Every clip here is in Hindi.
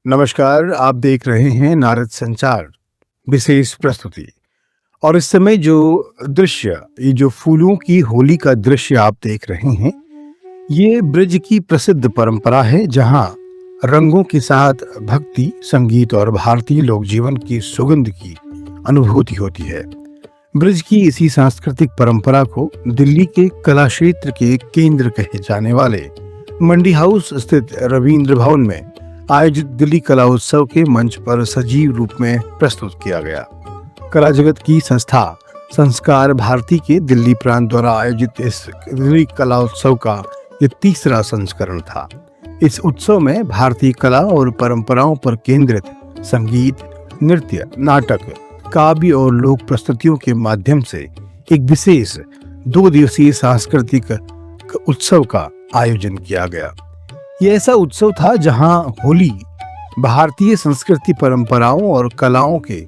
नमस्कार, आप देख रहे हैं नारद संचार विशेष प्रस्तुति। और इस समय जो दृश्य, ये जो फूलों की होली का दृश्य आप देख रहे हैं, ये ब्रज की प्रसिद्ध परंपरा है जहां रंगों के साथ भक्ति, संगीत और भारतीय लोक जीवन की सुगंध की अनुभूति होती है। ब्रज की इसी सांस्कृतिक परंपरा को दिल्ली के कला क्षेत्र के केंद्र कहे जाने वाले मंडी हाउस स्थित रविंद्र भवन में आयोजित दिल्ली कला उत्सव के मंच पर सजीव रूप में प्रस्तुत किया गया। कला जगत की संस्था संस्कार भारती के दिल्ली प्रांत द्वारा आयोजित इस दिल्ली कला उत्सव का ये तीसरा संस्करण था। इस उत्सव में भारतीय कला और परंपराओं पर केंद्रित संगीत, नृत्य, नाटक, काव्य और लोक प्रस्तुतियों के माध्यम से एक विशेष 2 दिवसीय सांस्कृतिक उत्सव का आयोजन किया गया। ये ऐसा उत्सव था जहां होली भारतीय संस्कृति, परंपराओं और कलाओं के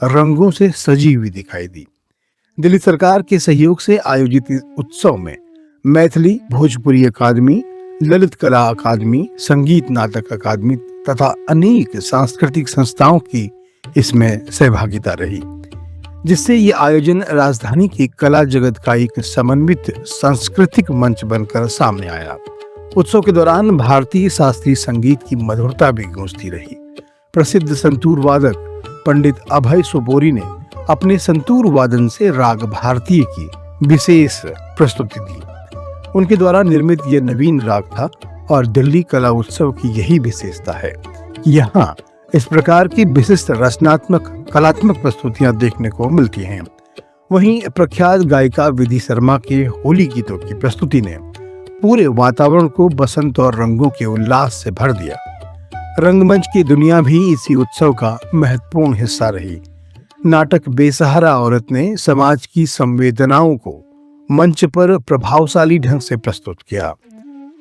रंगों से सजी हुई दिखाई दी। दिल्ली सरकार के सहयोग से आयोजित इस उत्सव में मैथिली, भोजपुरी अकादमी, ललित कला अकादमी, संगीत नाटक अकादमी तथा अनेक सांस्कृतिक संस्थाओं की इसमें सहभागिता रही, जिससे ये आयोजन राजधानी की कला जगत का एक समन्वित सांस्कृतिक मंच बनकर सामने आया। उत्सव के दौरान भारतीय शास्त्रीय संगीत की मधुरता भी गूंजती रही। प्रसिद्ध संतूर वादक पंडित अभय सोपोरी ने अपने संतूर वादन से राग भारतीय की विशेष प्रस्तुति दी। उनके द्वारा निर्मित यह नवीन राग था और दिल्ली कला उत्सव की यही विशेषता है कि यहाँ इस प्रकार की विशिष्ट रचनात्मक कलात्मक प्रस्तुतियां देखने को मिलती हैं। वहीं प्रख्यात गायिका विधि शर्मा के होली गीतों की प्रस्तुति ने पूरे वातावरण को बसंत और रंगों के उल्लास से भर दिया। रंगमंच की दुनिया भी इसी उत्सव का महत्वपूर्ण हिस्सा रही। नाटक बेसहारा औरत ने समाज की संवेदनाओं को मंच पर प्रभावशाली ढंग से प्रस्तुत किया।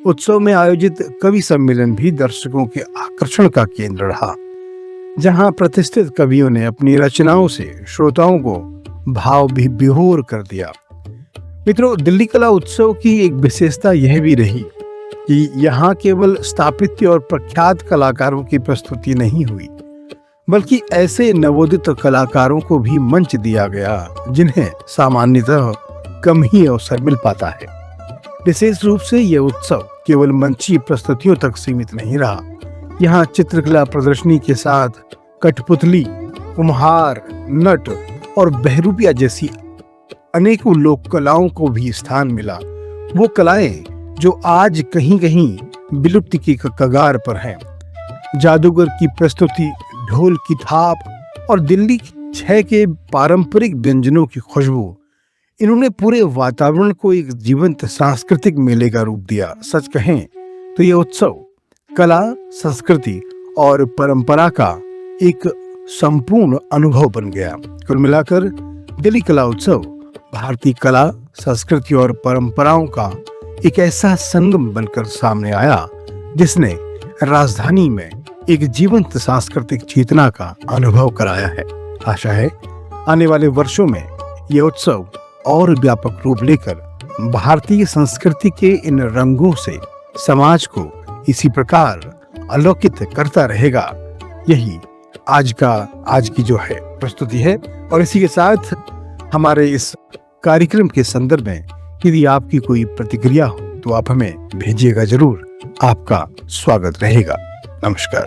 उत्सव में आयोजित कवि सम्मेलन भी दर्शकों के आकर्षण का केंद्र रहा, जहां प्रतिष्ठित कवियों ने अपनी रचनाओं से श्रोताओं को भाव भी विभोर कर दिया। मित्रों, दिल्ली कला उत्सव की एक विशेषता यह भी रही कि यहाँ केवल स्थापित और प्रख्यात कलाकारों की प्रस्तुति नहीं हुई, बल्कि ऐसे नवोदित कलाकारों को भी मंच दिया गया जिन्हें सामान्यतः कम ही अवसर मिल पाता है। विशेष रूप से यह उत्सव केवल मंची प्रस्तुतियों तक सीमित नहीं रहा। यहाँ चित्रकला प्रदर्शनी के साथ कठपुतली, कुम्हार, नट और बहरूपिया जैसी अनेकों लोक कलाओं को भी स्थान मिला। वो कलाएं जो आज कहीं कहीं विलुप्ति की कगार पर हैं। जादूगर की प्रस्तुति, ढोल की थाप और दिल्ली छह के पारंपरिक व्यंजनों की खुशबू, इन्होंने पूरे वातावरण को एक जीवंत सांस्कृतिक मेले का रूप दिया। सच कहें तो यह उत्सव कला, संस्कृति और परंपरा का एक संपूर्ण अनुभव बन गया। कुल मिलाकर दिल्ली कला उत्सव भारतीय कला, संस्कृति और परंपराओं का एक ऐसा संगम बनकर सामने आया जिसने राजधानी में एक जीवंत सांस्कृतिक चेतना का अनुभव कराया है। आशा है आने वाले वर्षों में यह उत्सव और व्यापक रूप लेकर भारतीय संस्कृति के इन रंगों से समाज को इसी प्रकार आलोकित करता रहेगा। यही आज की जो है प्रस्तुति है। और इसी के साथ हमारे इस कार्यक्रम के संदर्भ में यदि आपकी कोई प्रतिक्रिया हो तो आप हमें भेजिएगा जरूर। आपका स्वागत रहेगा। नमस्कार।